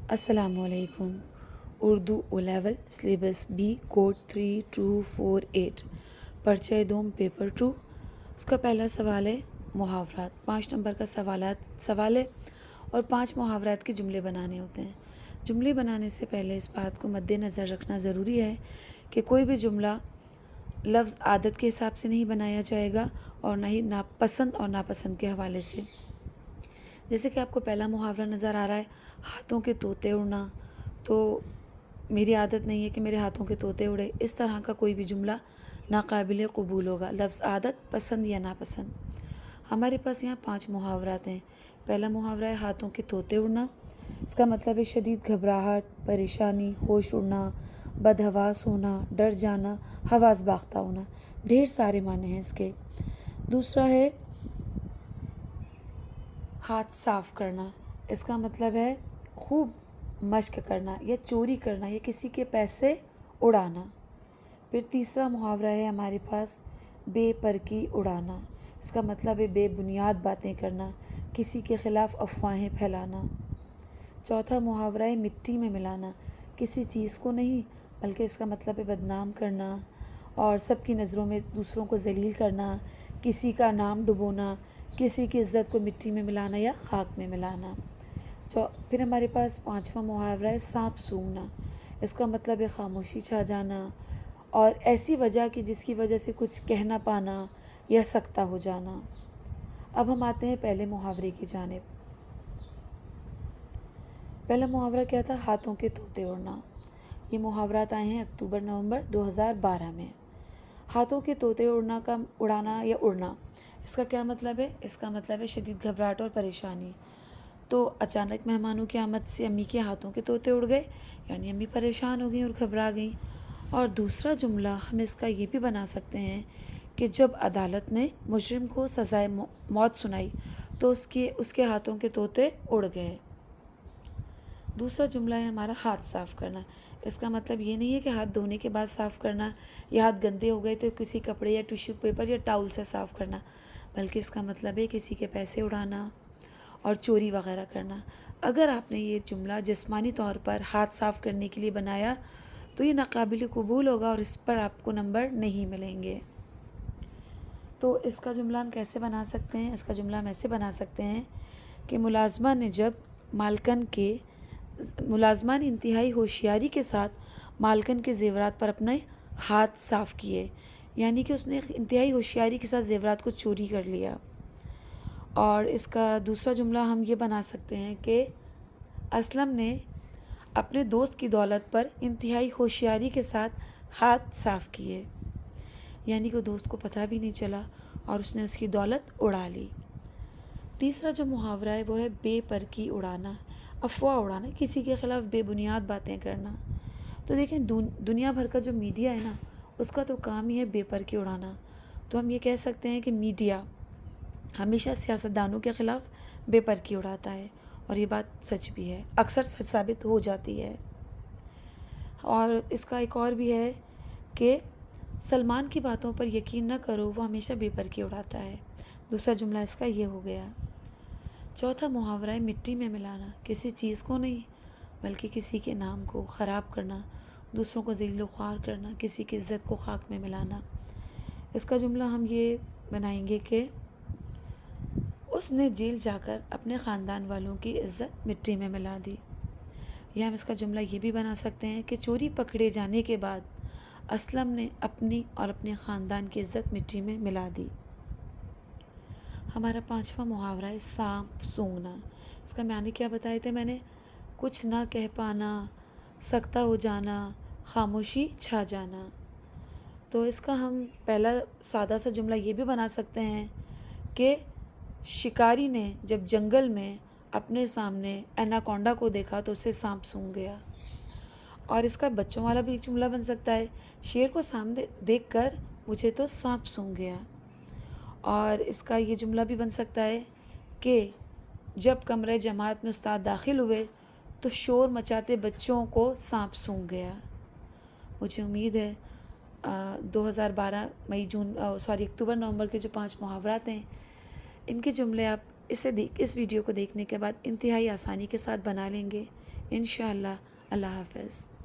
السلام علیکم۔ Urdu O level syllabus B code 3248 پرچہ دوم پیپر 2۔ اس کا پہلا سوال ہے محاورات۔ 5 نمبر کا سوال ہے اور 5 محاورات کے جملے بنانے ہوتے ہیں۔ جملے بنانے سے پہلے اس بات کو مد نظر رکھنا ضروری ہے کہ کوئی بھی جملہ لفظ عادت کے حساب سے نہیں بنایا جائے گا اور نہ ہی پسند اور ناپسند کے حوالے سے۔ جیسے کہ آپ کو پہلا محاورہ نظر آ رہا ہے، ہاتھوں کے طوطے اڑنا، تو میری عادت نہیں ہے کہ میرے ہاتھوں کے طوطے اڑے۔ اس طرح کا کوئی بھی جملہ ناقابل قبول ہوگا، لفظ عادت پسند یا ناپسند۔ ہمارے پاس یہاں 5 محاورات ہیں۔ پہلا محاورہ ہے ہاتھوں کے طوطے اڑنا۔ اس کا مطلب ہے شدید گھبراہٹ، پریشانی، ہوش اڑنا، بدحواس ہونا، ڈر جانا، حواس باختہ ہونا۔ ڈھیر سارے معنی ہیں اس کے۔ دوسرا ہے ہاتھ صاف کرنا۔ اس کا مطلب ہے خوب مشق کرنا یا چوری کرنا یا کسی کے پیسے اڑانا۔ پھر تیسرا محاورہ ہے ہمارے پاس بے پرکی اڑانا۔ اس کا مطلب ہے بے بنیاد باتیں کرنا، کسی کے خلاف افواہیں پھیلانا۔ چوتھا محاورہ ہے مٹی میں ملانا۔ کسی چیز کو نہیں بلکہ اس کا مطلب ہے بدنام کرنا اور سب کی نظروں میں دوسروں کو ذلیل کرنا، کسی کا نام ڈبونا، کسی کی عزت کو مٹی میں ملانا یا خاک میں ملانا۔ پھر ہمارے پاس 5واں محاورہ ہے سانپ سونگھنا۔ اس کا مطلب ہے خاموشی چھا جانا اور ایسی وجہ کہ جس کی وجہ سے کچھ کہہ نہ پانا یا سکتہ ہو جانا۔ اب ہم آتے ہیں پہلے محاورے کی جانب۔ پہلا محاورہ کیا تھا؟ ہاتھوں کے طوطے اڑنا۔ یہ محاورات آئے ہیں اکتوبر نومبر 2012 میں۔ ہاتھوں کے طوطے اڑانا یا اڑنا، اس کا کیا مطلب ہے؟ اس کا مطلب ہے شدید گھبراہٹ اور پریشانی۔ تو اچانک مہمانوں کی آمد سے امی کے ہاتھوں کے طوطے اڑ گئے، یعنی امی پریشان ہو گئیں اور گھبرا گئیں۔ اور دوسرا جملہ ہم اس کا یہ بھی بنا سکتے ہیں کہ جب عدالت نے مجرم کو سزائے موت سنائی تو اس کے ہاتھوں کے طوطے اڑ گئے۔ دوسرا جملہ ہے ہمارا ہاتھ صاف کرنا۔ اس کا مطلب یہ نہیں ہے کہ ہاتھ دھونے کے بعد صاف کرنا یا ہاتھ گندے ہو گئے تو کسی کپڑے یا ٹیشو پیپر یا ٹاول سے صاف کرنا، بلکہ اس کا مطلب ہے کسی کے پیسے اڑانا اور چوری وغیرہ کرنا۔ اگر آپ نے یہ جملہ جسمانی طور پر ہاتھ صاف کرنے کے لیے بنایا تو یہ ناقابل قبول ہوگا اور اس پر آپ کو نمبر نہیں ملیں گے۔ تو اس کا جملہ ہم کیسے بنا سکتے ہیں؟ اس کا جملہ ہم ایسے بنا سکتے ہیں کہ ملازمہ نے انتہائی ہوشیاری کے ساتھ مالکن کے زیورات پر اپنے ہاتھ صاف کیے، یعنی کہ اس نے انتہائی ہوشیاری کے ساتھ زیورات کو چوری کر لیا۔ اور اس کا دوسرا جملہ ہم یہ بنا سکتے ہیں کہ اسلم نے اپنے دوست کی دولت پر انتہائی ہوشیاری کے ساتھ ہاتھ صاف کیے، یعنی کہ دوست کو پتہ بھی نہیں چلا اور اس نے اس کی دولت اڑا لی۔ تیسرا جو محاورہ ہے وہ ہے بے پرکی اڑانا، افواہ اڑانا، کسی کے خلاف بے بنیاد باتیں کرنا۔ تو دیکھیں دنیا بھر کا جو میڈیا ہے نا، اس کا تو کام ہی ہے بے پرکی اڑانا۔ تو ہم یہ کہہ سکتے ہیں کہ میڈیا ہمیشہ سیاستدانوں کے خلاف بے پرکی اڑاتا ہے، اور یہ بات سچ بھی ہے، اکثر سچ ثابت ہو جاتی ہے۔ اور اس کا ایک اور بھی ہے کہ سلمان کی باتوں پر یقین نہ کرو، وہ ہمیشہ بے پرکی اڑاتا ہے۔ دوسرا جملہ اس کا یہ ہو گیا۔ چوتھا محاورہ ہے مٹی میں ملانا۔ کسی چیز کو نہیں بلکہ کسی کے نام کو خراب کرنا، دوسروں کو ذلیل و خوار کرنا، کسی کی عزت کو خاک میں ملانا۔ اس کا جملہ ہم یہ بنائیں گے کہ اس نے جیل جا کر اپنے خاندان والوں کی عزت مٹی میں ملا دی۔ یا ہم اس کا جملہ یہ بھی بنا سکتے ہیں کہ چوری پکڑے جانے کے بعد اسلم نے اپنی اور اپنے خاندان کی عزت مٹی میں ملا دی۔ ہمارا 5واں محاورہ ہے سانپ سونگھنا۔ اس کا معنی کیا بتائے تھے میں نے؟ کچھ نہ کہہ پانا، سکتہ ہو جانا، خاموشی چھا جانا۔ تو اس کا ہم پہلا سادہ سا جملہ یہ بھی بنا سکتے ہیں کہ شکاری نے جب جنگل میں اپنے سامنے ایناکونڈا کو دیکھا تو اسے سانپ سونگھ گیا۔ اور اس کا بچوں والا بھی ایک جملہ بن سکتا ہے، شیر کو سامنے دیکھ کر مجھے تو سانپ سونگھ گیا۔ اور اس کا یہ جملہ بھی بن سکتا ہے کہ جب کمرہ جماعت میں استاد داخل ہوئے تو شور مچاتے بچوں کو سانپ سونگھ گیا۔ مجھے امید ہے 2012 اکتوبر نومبر کے جو 5 محاورات ہیں، ان کے جملے آپ اس ویڈیو کو دیکھنے کے بعد انتہائی آسانی کے ساتھ بنا لیں گے انشاءاللہ۔ اللہ حافظ۔